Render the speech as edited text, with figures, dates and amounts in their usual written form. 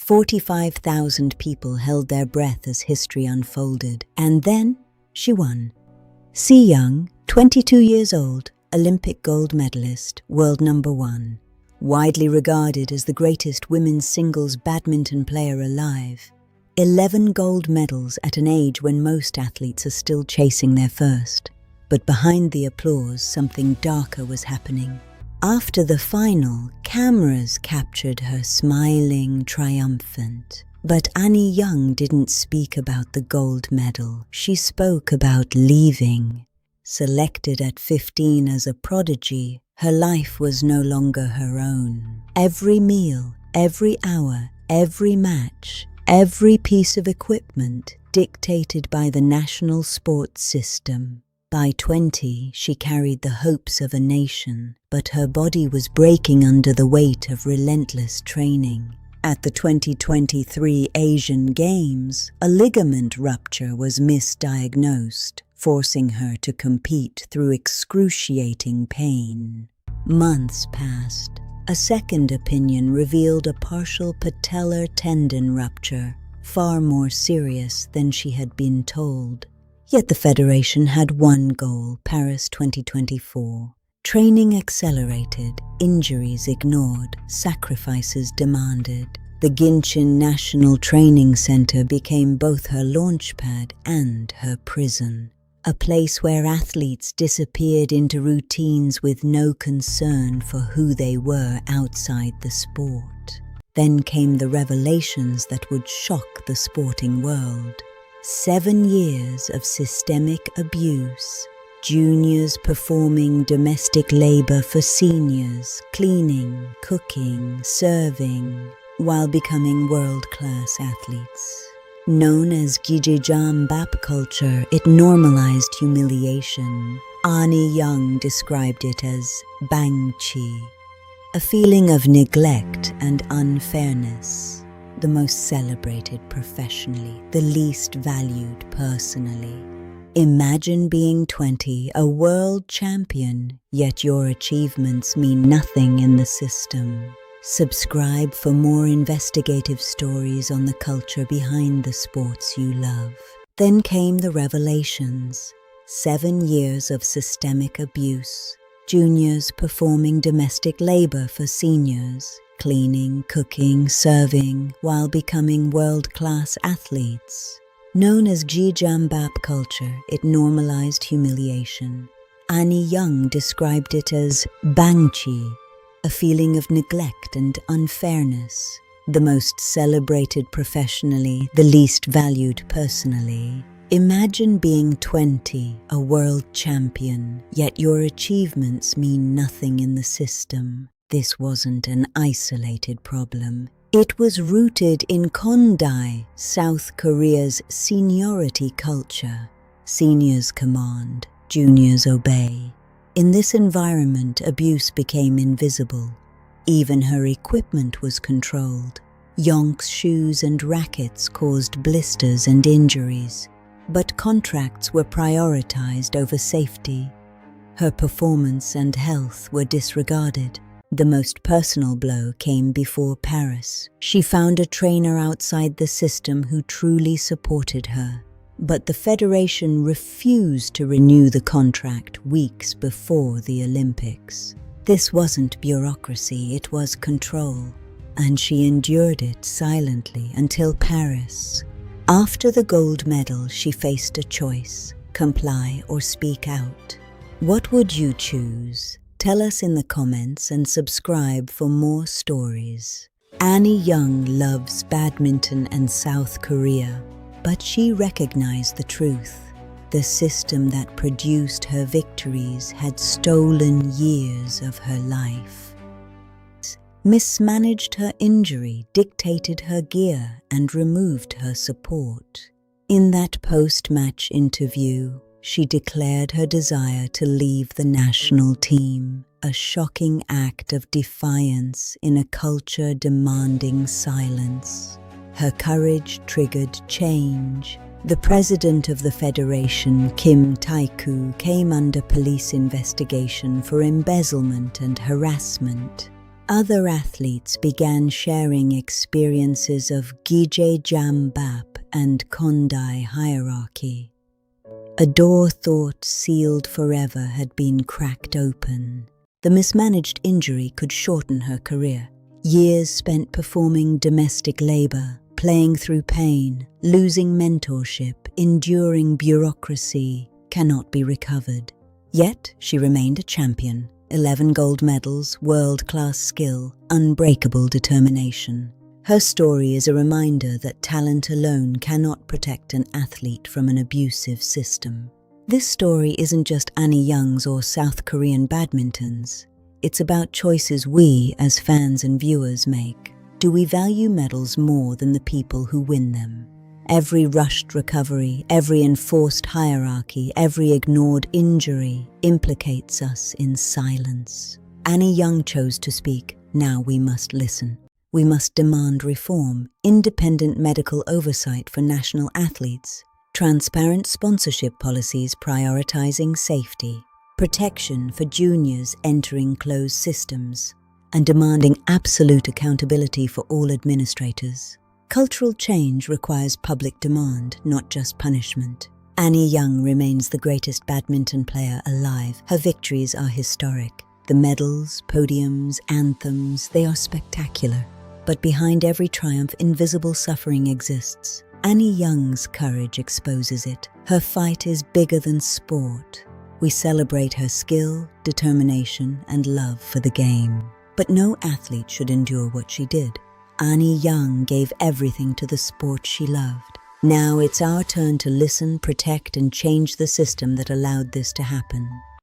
45,000 people held their breath as history unfolded. And then she won. Si Young, 22 years old, Olympic gold medalist, world number 1. Widely regarded as the greatest women's singles badminton player alive. 11 gold medals at an age when most athletes are still chasing their first. But behind the applause, something darker was happening. After the final, cameras captured her smiling, triumphant. But Annie Young didn't speak about the gold medal. She spoke about leaving. Selected at 15 as a prodigy, her life was no longer her own. Every meal, every hour, every match, every piece of equipment dictated by the national sports system. By 20, she carried the hopes of a nation, but her body was breaking under the weight of relentless training. At the 2023 Asian Games, a ligament rupture was misdiagnosed, forcing her to compete through excruciating pain. Months passed. A second opinion revealed a partial patellar tendon rupture, far more serious than she had been told. Yet the federation had one goal: Paris 2024. Training accelerated, injuries ignored, sacrifices demanded. The Gyeonggi National Training Center became both her launchpad and her prison. A place where athletes disappeared into routines with no concern for who they were outside the sport. Then came the revelations that would shock the sporting world. 7 years of systemic abuse. Juniors performing domestic labor for seniors, cleaning, cooking, serving, while becoming world-class athletes. Known as Gijijambap culture, it normalized humiliation. Annie Young described it as bangchi, a feeling of neglect and unfairness. The most celebrated professionally, the least valued personally. Imagine being 20, a world champion, yet your achievements mean nothing in the system. Subscribe for more investigative stories on the culture behind the sports you love. Then came the revelations. 7 years of systemic abuse. Juniors performing domestic labor for seniors, cleaning, cooking, serving, while becoming world-class athletes. Known as Gijambap culture, it normalized humiliation. Annie Young described it as bangchi, a feeling of neglect and unfairness. The most celebrated professionally, the least valued personally. Imagine being 20, a world champion, yet your achievements mean nothing in the system. This wasn't an isolated problem. It was rooted in Kondae, South Korea's seniority culture. Seniors command, juniors obey. In this environment, abuse became invisible. Even her equipment was controlled. Young's shoes and rackets caused blisters and injuries, but contracts were prioritized over safety. Her performance and health were disregarded. The most personal blow came before Paris. She found a trainer outside the system who truly supported her. But the federation refused to renew the contract weeks before the Olympics. This wasn't bureaucracy, it was control. And she endured it silently until Paris. After the gold medal, she faced a choice: comply or speak out. What would you choose? Tell us in the comments and subscribe for more stories. Annie Young loves badminton and South Korea, but she recognized the truth. The system that produced her victories had stolen years of her life. Mismanaged her injury, dictated her gear, and removed her support. In that post-match interview, she declared her desire to leave the national team, a shocking act of defiance in a culture demanding silence. Her courage triggered change. The president of the federation, Kim Tae-koo, came under police investigation for embezzlement and harassment. Other athletes began sharing experiences of Gije Jam Bap and Kondai hierarchy. A door thought sealed forever had been cracked open. The mismanaged injury could shorten her career. Years spent performing domestic labor, playing through pain, losing mentorship, enduring bureaucracy, cannot be recovered. Yet she remained a champion. 11 gold medals, world-class skill, unbreakable determination. Her story is a reminder that talent alone cannot protect an athlete from an abusive system. This story isn't just Annie Young's or South Korean badminton's. It's about choices we, as fans and viewers, make. Do we value medals more than the people who win them? Every rushed recovery, every enforced hierarchy, every ignored injury implicates us in silence. Annie Young chose to speak. Now we must listen. We must demand reform, independent medical oversight for national athletes, transparent sponsorship policies prioritizing safety, protection for juniors entering closed systems, and demanding absolute accountability for all administrators. Cultural change requires public demand, not just punishment. Annie Young remains the greatest badminton player alive. Her victories are historic. The medals, podiums, anthems, they are spectacular. But behind every triumph, invisible suffering exists. Annie Young's courage exposes it. Her fight is bigger than sport. We celebrate her skill, determination, and love for the game. But no athlete should endure what she did. Annie Young gave everything to the sport she loved. Now it's our turn to listen, protect, and change the system that allowed this to happen.